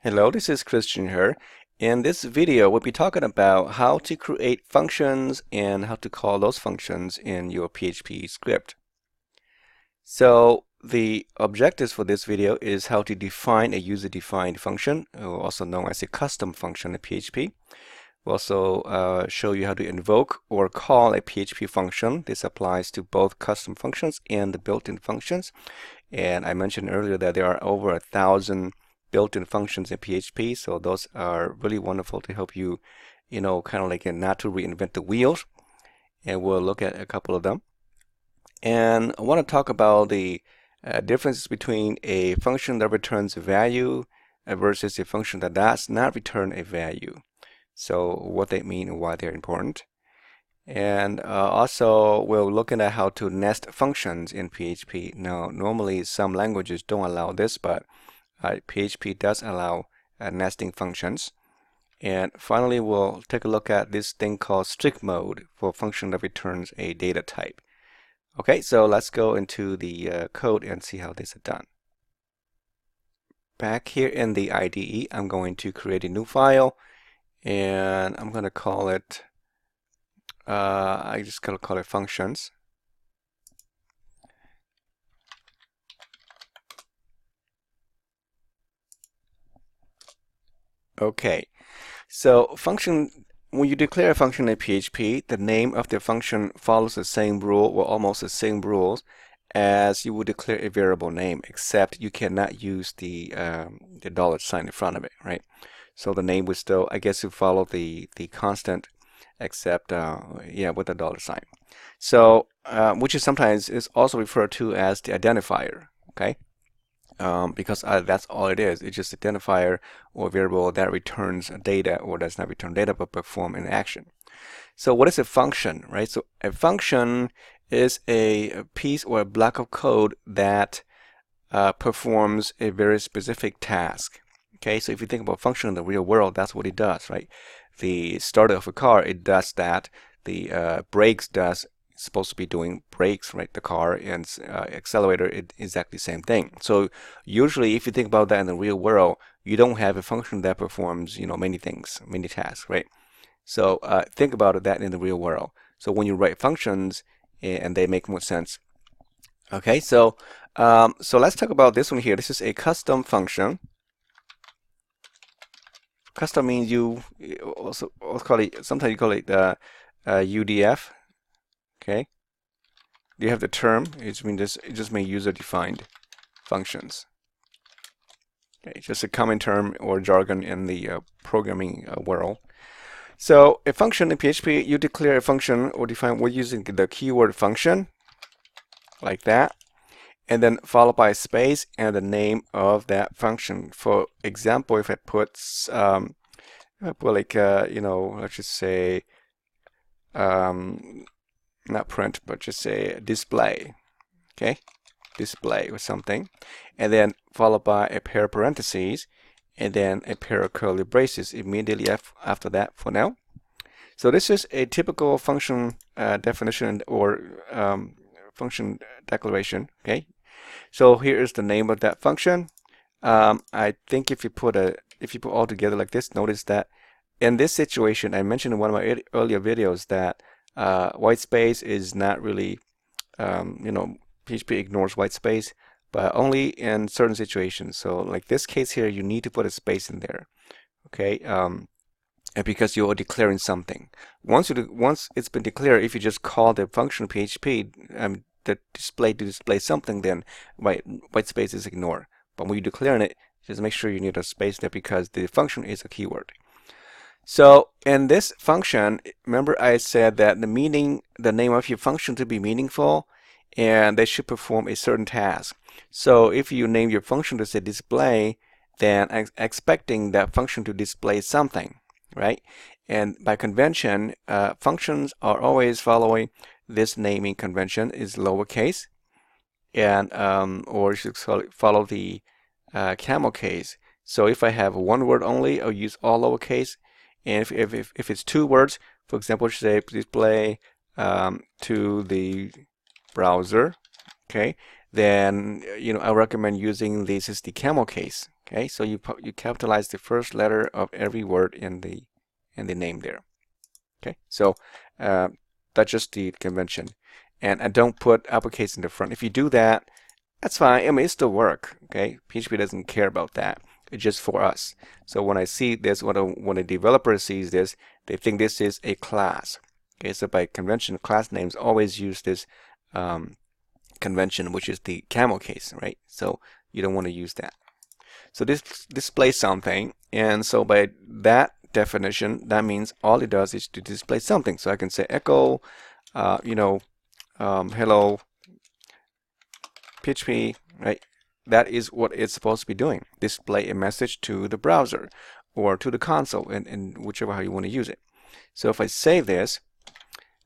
Hello, this is Christian here. In this video, we'll be talking about how to create functions and how to call those functions in your PHP script. So the objectives for this video is how to define a user-defined function, also known as a custom function in PHP. We'll also show you how to invoke or call a PHP function. This applies to both custom functions and the built-in functions. And I mentioned earlier that there are over 1,000 built-in functions in PHP, so those are really wonderful to help you, kind of like not to reinvent the wheels. And we'll look at a couple of them. And I want to talk about the difference between a function that returns a value versus a function that does not return a value. So what they mean and why they're important. And also we're looking at how to nest functions in PHP. Now, normally some languages don't allow this, but PHP does allow nesting functions. And finally, we'll take a look at this thing called strict mode for a function that returns a data type. Okay, so let's go into the code and see how this is done. Back here in the IDE, I'm going to create a new file, and I'm going to call it, I just going to call it functions. Okay, so function, when you declare a function in PHP, the name of the function follows the same rule or almost the same rules as you would declare a variable name, except you cannot use the $sign in front of it, right? So the name would still, I guess, you follow the constant, except with the $sign. So which is sometimes is also referred to as the identifier, okay? Because that's all it is. It's just identifier or variable that returns data or does not return data but perform an action. So what is a function, right? So a function is a piece or a block of code that performs a very specific task. Okay, so if you think about function in the real world, that's what it does, right? The starter of a car, it does that. The brakes does supposed to be doing brakes, right? The car and accelerator, it is exactly the same thing. So usually, if you think about that in the real world, you don't have a function that performs, many things, many tasks, right? So think about that in the real world. So when you write functions, and they make more sense. Okay, so let's talk about this one here. This is a custom function. Custom means you also call it, sometimes you call it UDF. Okay, you have the term. It just means user-defined functions. Okay, just a common term or jargon in the programming world. So a function in PHP, you declare a function or define we're using the keyword function, like that, and then followed by a space and the name of that function. For example, if I put let's just say not print, but just say display. Okay, display or something, and then followed by a pair of parentheses and then a pair of curly braces immediately after that for now. So this is a typical function definition or function declaration. Okay, so here is the name of that function. I think if you put all together like this, notice that in this situation, I mentioned in one of my earlier videos that white space is not really, PHP ignores white space, but only in certain situations. So like this case here, you need to put a space in there, okay? And because you are declaring something. Once it's been declared, if you just call the function PHP the display to display something, then white space is ignored. But when you're declaring it, just make sure you need a space there because the function is a keyword. So in this function, remember I said that the name of your function to be meaningful, and they should perform a certain task. So if you name your function to say display, then expecting that function to display something, right? And by convention, functions are always following this naming convention is lowercase, and or you should follow the camel case. So if I have one word only, I'll use all lowercase. And if it's two words, for example, say display to the browser, okay, then I recommend using this is the camel case. Okay, so you capitalize the first letter of every word in the name there. Okay, so that's just the convention, and I don't put uppercase in the front. If you do that, that's fine. I mean, it still work. Okay, PHP doesn't care about that. It's just for us. So when I see this, when a developer sees this, they think this is a class. Okay, so by convention, class names always use this convention, which is the camel case, right? So you don't want to use that. So this displays something, and so by that definition, that means all it does is to display something. So I can say echo, hello PHP, right? That is what it's supposed to be doing. Display a message to the browser or to the console, and whichever how you want to use it. So if I save this,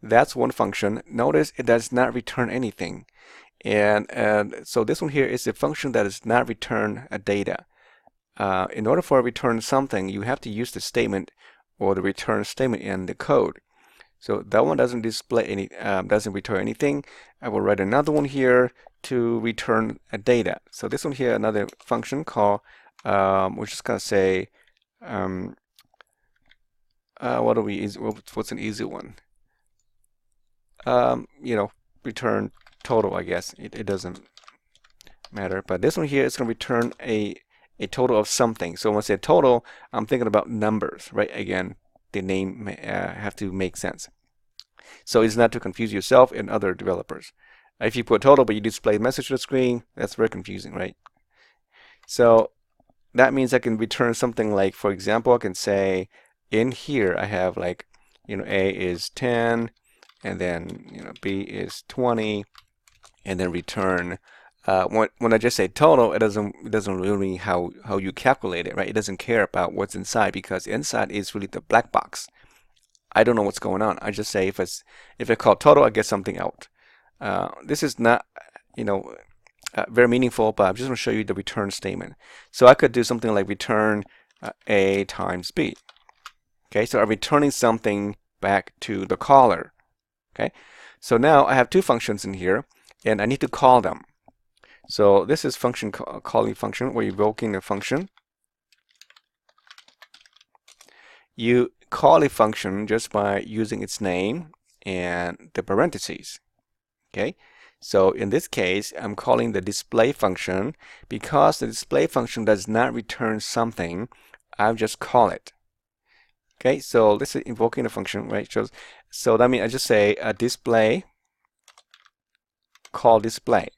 that's one function. Notice it does not return anything. And so this one here is a function that does not return a data. In order for it to return something, you have to use the statement or the return statement in the code. So that one doesn't display any, doesn't return anything. I will write another one here to return a data. So this one here, another function called, we're just gonna say, what's an easy one? Return total, I guess. It doesn't matter. But this one here is gonna return a total of something. So when I say total, I'm thinking about numbers, right? Again, the name have to make sense. So it's not to confuse yourself and other developers. If you put total but you display a message to the screen, that's very confusing, right? So that means I can return something like, for example, I can say in here I have like, A is 10, and then B is 20, and then return. When I just say total, it doesn't really mean how you calculate it, right? It doesn't care about what's inside, because inside is really the black box. I don't know what's going on. I just say if I call total, I get something out. This is not very meaningful, but I'm just going to show you the return statement. So I could do something like return A times B. Okay, so I'm returning something back to the caller. Okay, so now I have two functions in here, and I need to call them. So this is function calling function. We're invoking a function. You call a function just by using its name and the parentheses. Okay, so in this case, I'm calling the display function. Because the display function does not return something, I'll just call it. Okay, so this is invoking a function, right? So that means I just say a display, call display.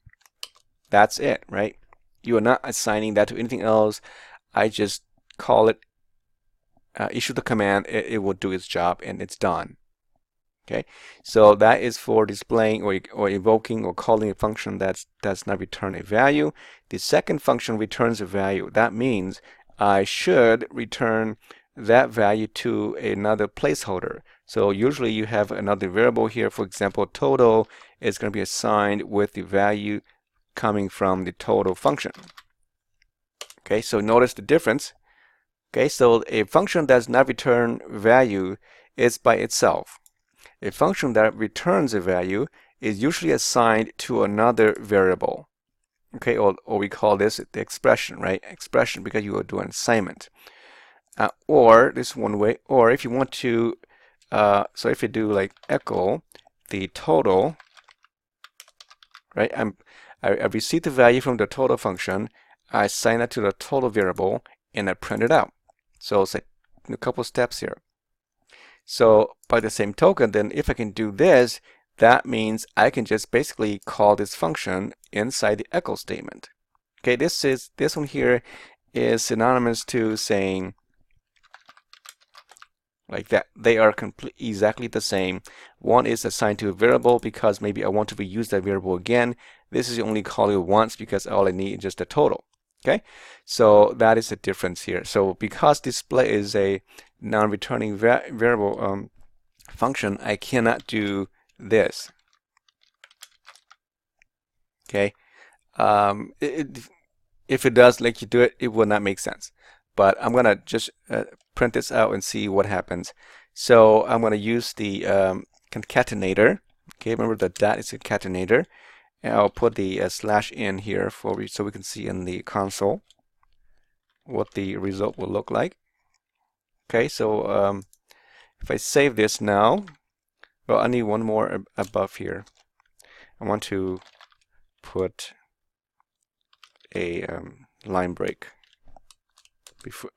That's it, right? You are not assigning that to anything else. I just call it, issue the command, it will do its job, and it's done. Okay, so that is for displaying or invoking or calling a function that does not return a value. The second function returns a value. That means I should return that value to another placeholder. So usually you have another variable here. For example, total is going to be assigned with the value coming from the total function. Okay, so notice the difference. Okay, so a function that does not return value is by itself. A function that returns a value is usually assigned to another variable. Okay, or we call this the expression, right? Expression, because you are doing assignment. Or this one way, or if you want to, so if you do like echo the total, right? I receive the value from the total function, I assign it to the total variable, and I print it out. So it's like a couple steps here. So by the same token, then if I can do this, that means I can just basically call this function inside the echo statement. Okay, this one here is synonymous to saying like that. They are exactly the same. One is assigned to a variable because maybe I want to reuse that variable again. This is only calling it once because all I need is just a total. Okay, so that is the difference here. So because display is a non-returning variable function, I cannot do this. Okay, if it does let you do it, it will not make sense. But I'm gonna just print this out and see what happens. So I'm gonna use the concatenator. Okay, remember that is a concatenator, And I'll put the slash in here so we can see in the console what the result will look like. Okay, so if I save this now, well, I need one more above here. I want to put a line break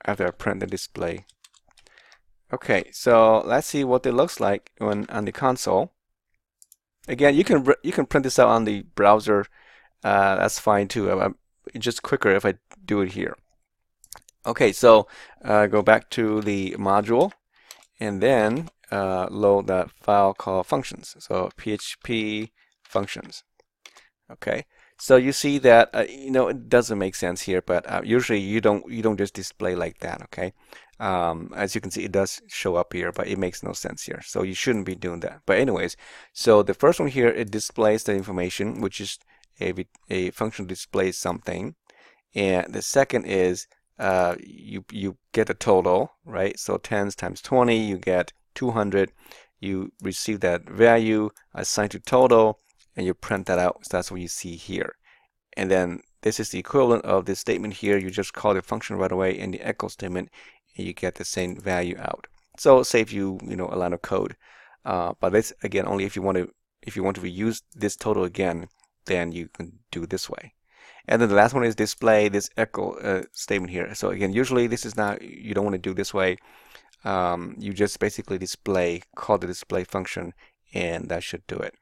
after I print the display. Okay, so let's see what it looks like on the console. Again, you can print this out on the browser. That's fine too. It's just quicker if I do it here. Okay, so go back to the module and then load that file called functions. So PHP Functions. Okay, so you see that it doesn't make sense here, but usually you don't just display like that. Okay, as you can see, it does show up here, but it makes no sense here. So you shouldn't be doing that. But anyways, so the first one here, it displays the information, which is a function displays something, and the second is you get a total, right? So 10 times 20, you get 200. You receive that value assigned to total, and you print that out. So that's what you see here. And then this is the equivalent of this statement here. You just call the function right away in the echo statement, and you get the same value out. So it saves you, a line of code. But this again only if you want to reuse this total again, then you can do this way. And then the last one is display this echo statement here. So again, usually this is not, you don't want to do this way. You just basically call the display function, and that should do it.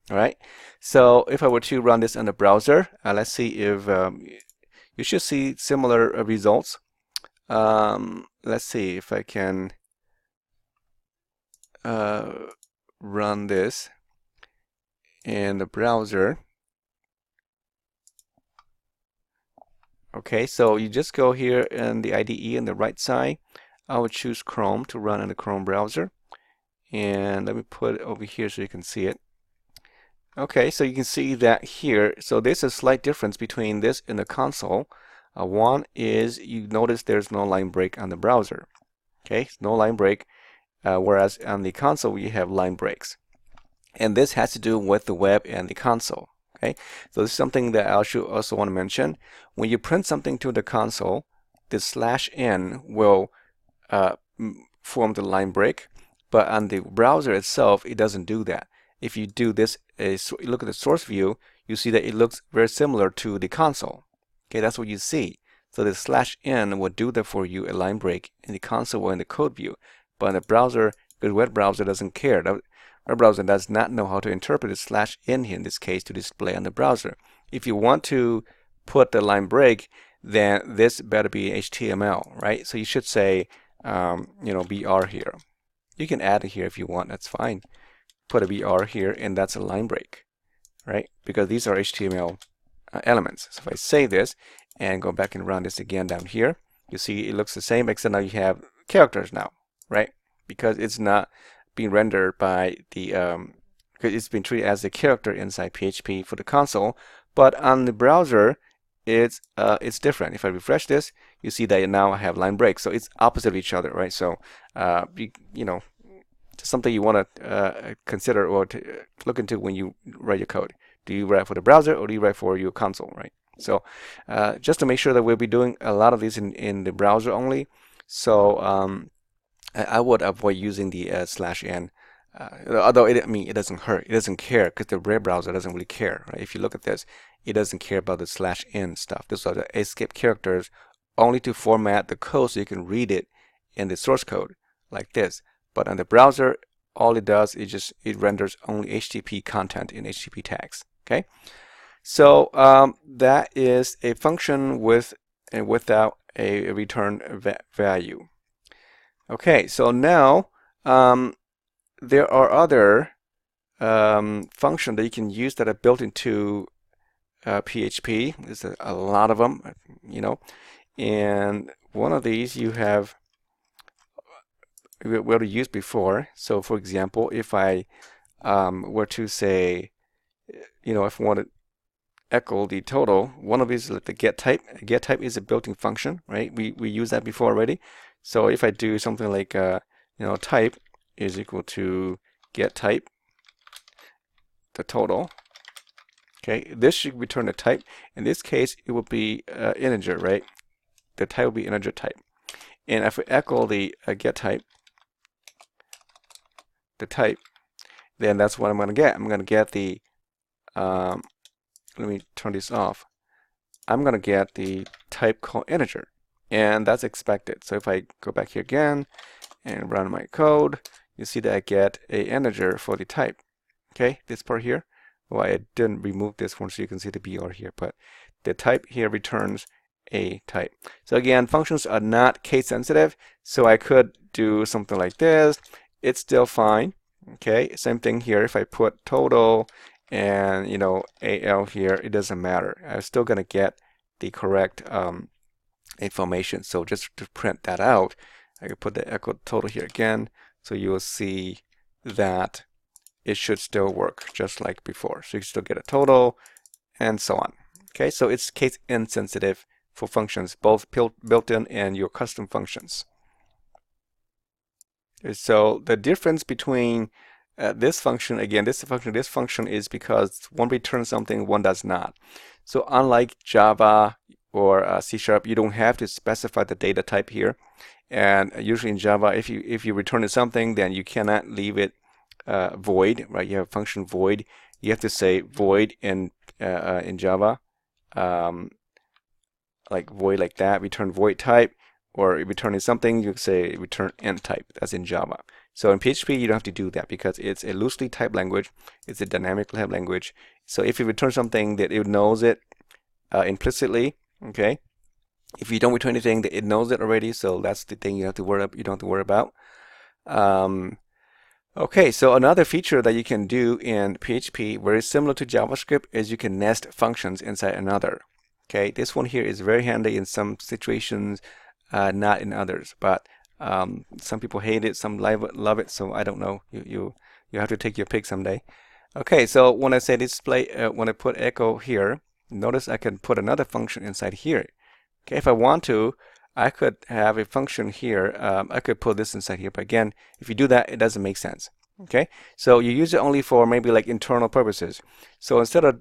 All right. So if I were to run this on the browser, let's see if you should see similar results. Let's see if I can run this in the browser. Okay, so you just go here in the IDE on the right side. I would choose Chrome to run in the Chrome browser. And let me put it over here so you can see it. Okay, so you can see that here. So there's a slight difference between this and the console. One is you notice there's no line break on the browser. Okay, no line break, whereas on the console we have line breaks. And this has to do with the web and the console. Okay, so this is something that I also want to mention. When you print something to the console, the /n will form the line break, but on the browser itself, it doesn't do that. If you do this, look at the source view, you see that it looks very similar to the console. Okay, that's what you see. So the /n will do that for you, a line break in the console or in the code view. But in the browser, because web browser doesn't care. Web browser does not know how to interpret the /n here in this case to display on the browser. If you want to put the line break, then this better be HTML, right? So you should say, BR here. You can add it here if you want, that's fine. Put a BR here, and that's a line break, right? Because these are HTML elements. So if I save this and go back and run this again down here, you see it looks the same, except now you have characters now, right? Because it's not being rendered by the because it's been treated as a character inside PHP for the console, but on the browser it's different. If I refresh this, you see that now I have line breaks, so it's opposite of each other, right? So just something you want to consider or to look into when you write your code. Do you write for the browser or do you write for your console, right? So just to make sure that we'll be doing a lot of these in the browser only, so I would avoid using the /n. Although it doesn't hurt, it doesn't care, because the web browser doesn't really care, right? If you look at this, it doesn't care about the /n stuff. These are the escape characters only to format the code so you can read it in the source code like this. But on the browser, all it does is it renders only HTTP content in HTTP tags. Okay, so that is a function with and without a return value. Okay, so now there are other functions that you can use that are built into PHP. There's a lot of them, and one of these we already used before. So for example, if I were to say, if I want to echo the total, one of these is like the get type. Get type is a built-in function, right? We used that before already. So if I do something like type is equal to get type the total. Okay, this should return a type. In this case, it will be integer, right? The type will be integer type. And if we echo the get type, the type, then that's what I'm going to get. I'm going to get the, let me turn this off. I'm going to get the type called integer, and that's expected. So if I go back here again and run my code, you see that I get a integer for the type. Okay, this part here. Well, I didn't remove this one so you can see the BR here, but the type here returns a type. So again, functions are not case sensitive, so I could do something like this. It's still fine. Okay, same thing here. If I put total and AL here, it doesn't matter. I'm still gonna get the correct information. So just to print that out, I can put the echo total here again, so you will see that it should still work just like before. So you still get a total and so on. Okay, so it's case insensitive for functions, both built-in and your custom functions. So the difference between this function, again, this function is because one returns something, one does not. So unlike Java or C#, you don't have to specify the data type here. And usually in Java, if you return something, then you cannot leave it void, right? You have function void. You have to say void in Java, like void like that, return void type, or returning something, you say return end type. That's in Java. So in PHP, you don't have to do that because it's a loosely typed language. It's a dynamic type language. So if you return something that it knows it implicitly, okay. If you don't return anything, that it knows it already. So that's the thing you don't have to worry about. Okay, so another feature that you can do in PHP, very similar to JavaScript, is you can nest functions inside another. Okay, this one here is very handy in some situations, not in others. But some people hate it, some love it. So I don't know. You have to take your pick someday. Okay, so when I say display, when I put echo here, notice I can put another function inside here. Okay, if I want to, I could have a function here. I could put this inside here, but again, if you do that, it doesn't make sense. Okay, so you use it only for maybe like internal purposes. So instead of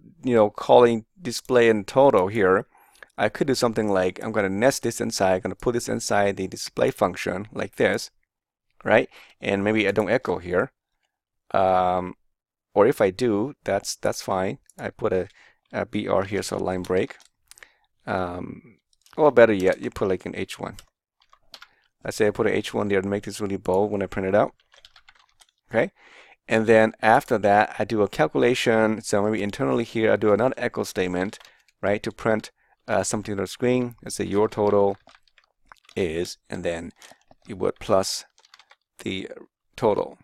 calling display and total here, I could do something like I'm going to nest this inside. I'm going to put this inside the display function like this, right? And maybe I don't echo here, or if I do, that's fine. I put a BR here, so line break. Or better yet, you put like an H1. Let's say I put an H1 there to make this really bold when I print it out. Okay, and then after that, I do a calculation. So maybe internally here, I do another echo statement, right, to print something to the screen. Let's say your total is, and then you would plus the total.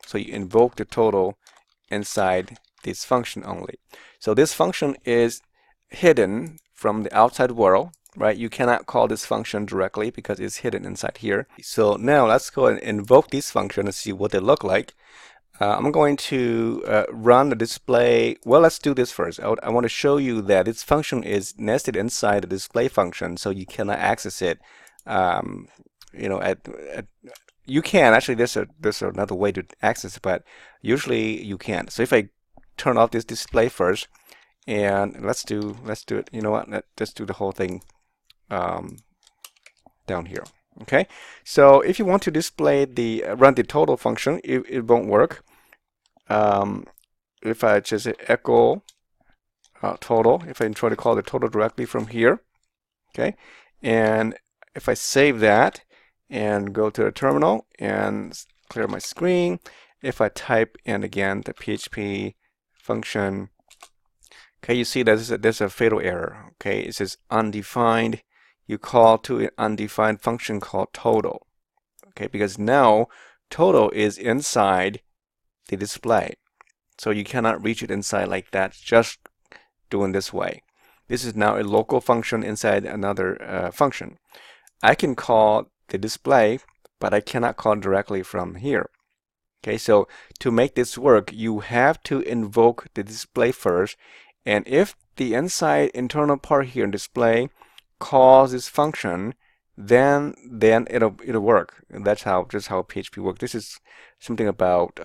So you invoke the total inside this function only. So this function is hidden from the outside world, right? You cannot call this function directly because it's hidden inside here. So now let's go and invoke this function and see what they look like. I'm going to run the display. Well, let's do this first. I want to show you that this function is nested inside the display function, so you cannot access it. You can actually. There's another way to access it, but usually you can't. So if I turn off this display first, and let's do it. You know what? Let's do the whole thing down here. Okay. So if you want to display run the total function, it won't work. If I just echo total, if I try to call the total directly from here, okay, and if I save that and go to the terminal and clear my screen, if I type in again the PHP function, okay, you see that there's a fatal error. Okay, it says undefined. You call to an undefined function called total. Okay, because now total is inside the display. So you cannot reach it inside like that, just doing this way. This is now a local function inside another function. I can call the display, but I cannot call directly from here. Okay, so to make this work, you have to invoke the display first. And if the inside internal part here in display calls this function, then it'll work. And that's just how PHP works. This is something about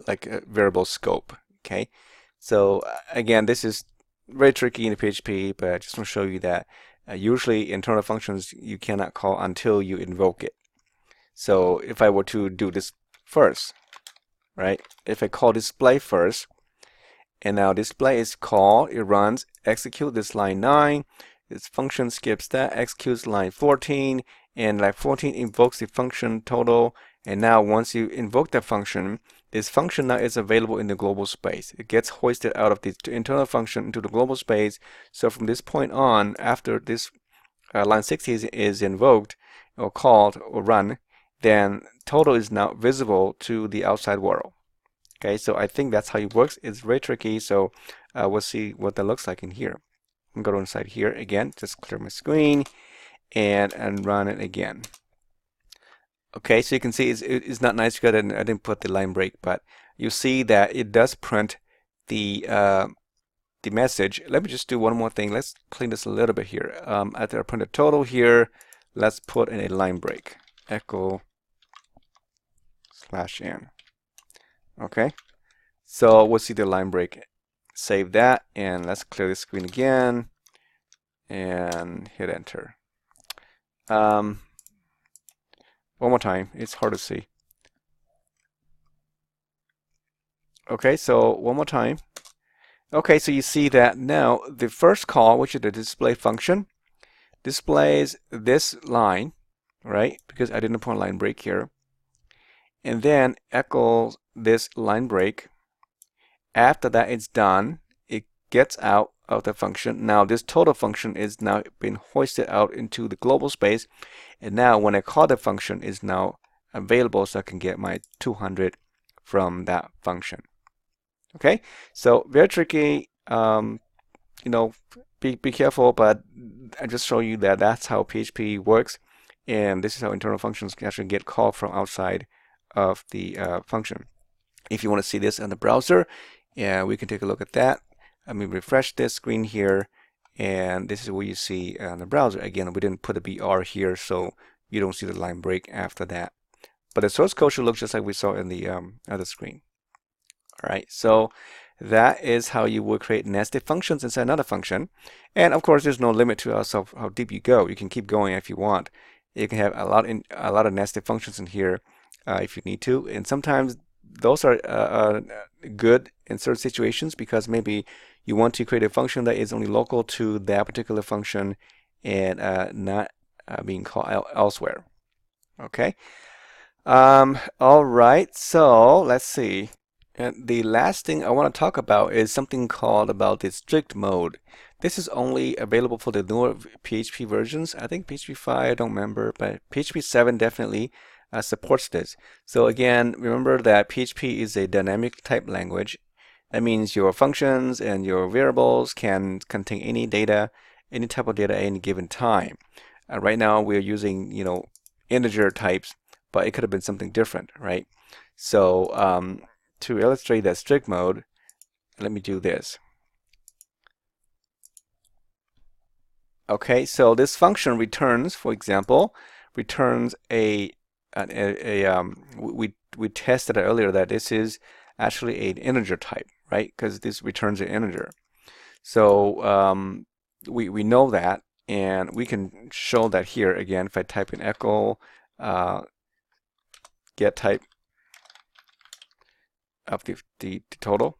like a variable scope. Okay, so again, this is very tricky in the PHP, but I just want to show you that usually internal functions you cannot call until you invoke it. So if I were to do this first, right? If I call display first, and now display is called, it runs, execute this line 9, this function skips that, executes line 14, and line 14 invokes the function total. And now once you invoke that function, this function now is available in the global space. It gets hoisted out of the internal function into the global space. So from this point on, after this line 60 is invoked or called or run, then total is now visible to the outside world. Okay, so I think that's how it works. It's very tricky, so we'll see what that looks like in here. I'm going to go inside here again, just clear my screen and run it again. Okay, so you can see it's not nice because I didn't put the line break, but you see that it does print the message. Let me just do one more thing. Let's clean this a little bit here. After I print a total here, let's put in a line break. Echo /n. Okay, so we'll see the line break. Save that, and let's clear the screen again and hit enter. One more time, it's hard to see. Okay, so one more time. Okay, so you see that now the first call, which is the display function, displays this line, right? Because I didn't put a line break here. And then echoes this line break. After that it's done, it gets out of the function. Now this total function is now been hoisted out into the global space. And now when I call the function, is now available, so I can get my 200 from that function. Okay, so very tricky. You know, be careful, but I just show you that that's how PHP works, and this is how internal functions can actually get called from outside of the function. If you want to see this in the browser, yeah, we can take a look at that. Let me refresh this screen here, and this is what you see in the browser. Again, we didn't put a BR here, so you don't see the line break after that. But the source code should look just like we saw in the other screen. All right, so that is how you would create nested functions inside another function. And of course, there's no limit to how deep you go. You can keep going if you want. You can have a lot of nested functions in here if you need to. And sometimes those are good in certain situations, because maybe you want to create a function that is only local to that particular function and not being called elsewhere. Okay. All right. So let's see. And the last thing I want to talk about is something called about the strict mode. This is only available for the newer PHP versions. I think PHP 5, I don't remember, but PHP 7 definitely supports this. So again, remember that PHP is a dynamic type language. That means your functions and your variables can contain any data, any type of data at any given time. Right now we're using, integer types, but it could have been something different, right? So to illustrate that strict mode, let me do this. Okay, so this function returns, for example, returns we tested earlier that this is actually an integer type, right? Because this returns an integer. So we know that, and we can show that here again. If I type in echo get type of the total,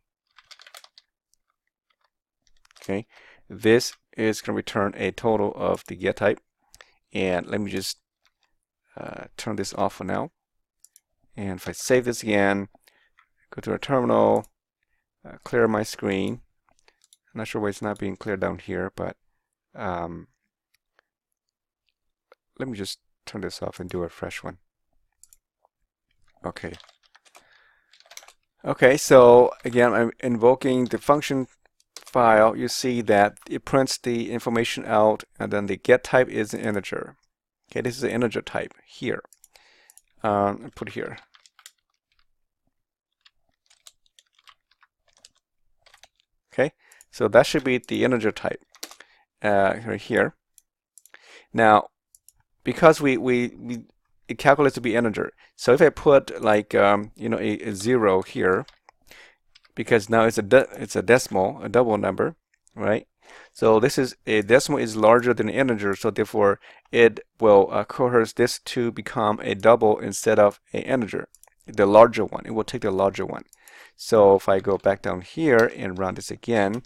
okay, this is going to return a total of the get type. And let me just turn this off for now. And if I save this again, go to our terminal, clear my screen. I'm not sure why it's not being cleared down here, but let me just turn this off and do a fresh one. Okay. Okay, so again, I'm invoking the function file. You see that it prints the information out, and then the get type is an integer. Okay, this is an integer type here. Put it here. Okay, so that should be the integer type right here. Now, because it calculates to be integer, so if I put like a 0 here, because now it's a decimal, a double number, right? So this is a decimal is larger than an integer, so therefore it will coerce this to become a double instead of an integer, the larger one. It will take the larger one. So if I go back down here and run this again,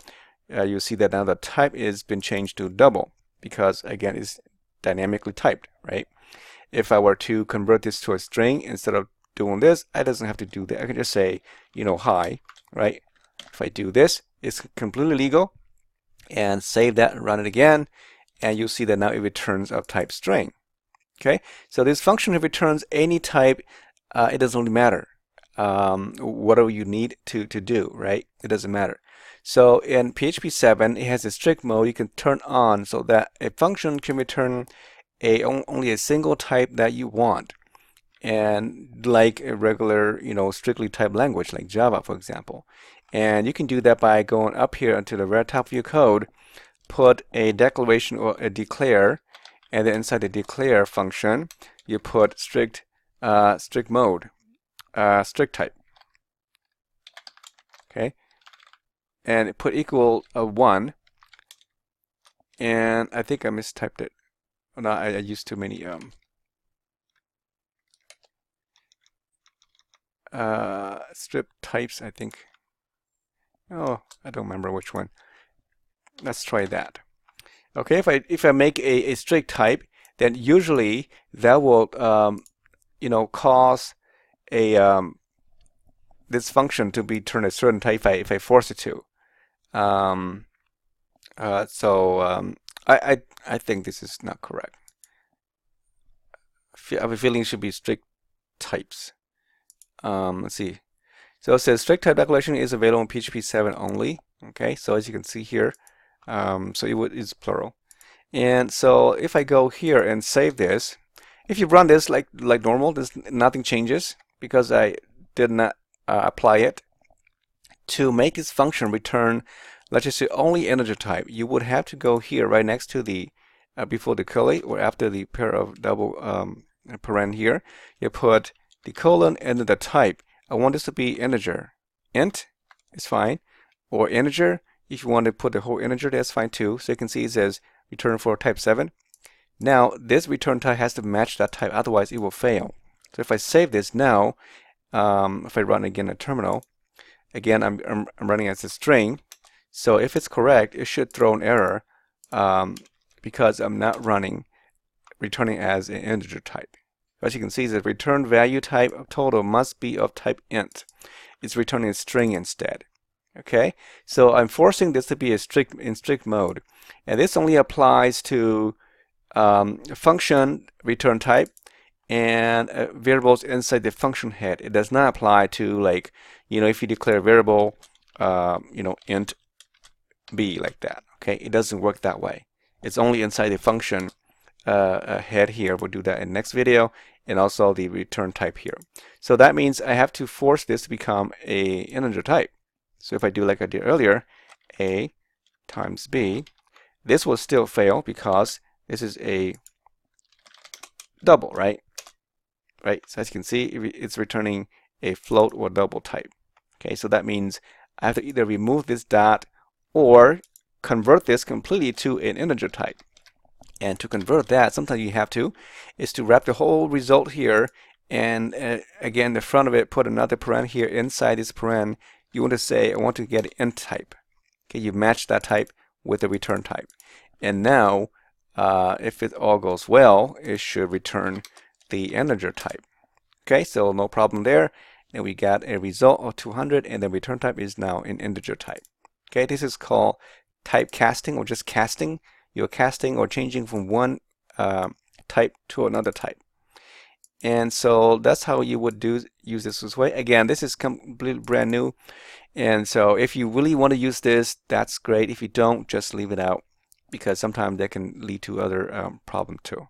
you'll see that now the type is been changed to double because again it's dynamically typed, right? If I were to convert this to a string instead of doing this, I doesn't have to do that. I can just say, hi, right? If I do this, it's completely legal, and save that and run it again, and you'll see that now it returns of type string. Okay, so this function returns any type. It doesn't really matter whatever you need to do, right? It doesn't matter. So in PHP 7, it has a strict mode you can turn on so that a function can return only a single type that you want, and like a regular, strictly typed language like Java, for example. And you can do that by going up here to the very top of your code, put a declaration or a declare, and then inside the declare function, you put strict mode, strict type. Okay, and put equal 1. And I think I mistyped it. No, I used too many strip types, I think. Oh, I don't remember which one. Let's try that. Okay, if I make a strict type, then usually that will cause a this function to be turned a certain type if I force it to. I think this is not correct. I have a feeling it should be strict types. Let's see. So it says strict type declaration is available in PHP 7 only. Okay, so as you can see here, so it's plural. And so if I go here and save this, if you run this like normal, nothing changes because I did not apply it. To make this function return, let's just say only integer type, you would have to go here right next to the before the curly or after the pair of double paren here. You put the colon and the type. I want this to be integer. Int is fine, or integer. If you want to put the whole integer, that's fine too. So you can see it says return for type 7. Now this return type has to match that type, otherwise it will fail. So if I save this now, if I run again a terminal, again I'm running as a string. So if it's correct, it should throw an error because I'm not returning as an integer type. As you can see, the return value type of total must be of type int. It's returning a string instead. Okay, so I'm forcing this to be in strict mode, and this only applies to function return type and variables inside the function head. It does not apply to, like, if you declare a variable, int b like that. Okay, it doesn't work that way. It's only inside the function head here. We'll do that in the next video, and also the return type here. So that means I have to force this to become a integer type. So if I do like I did earlier, a times b, this will still fail because this is a double, right? So as you can see, it's returning a float or double type. Okay, so that means I have to either remove this dot or convert this completely to an integer type. And to convert that, sometimes you have to, is to wrap the whole result here, and again, the front of it, put another paren here inside this paren. You want to say, I want to get an int type. Okay, you match that type with the return type. And now, if it all goes well, it should return the integer type. Okay, so no problem there. And we got a result of 200, and the return type is now an integer type. Okay, this is called type casting, or just casting. You're casting or changing from one type to another type. And so that's how you would use this way. Again, this is completely brand new. And so if you really want to use this, that's great. If you don't, just leave it out, because sometimes that can lead to other problems too.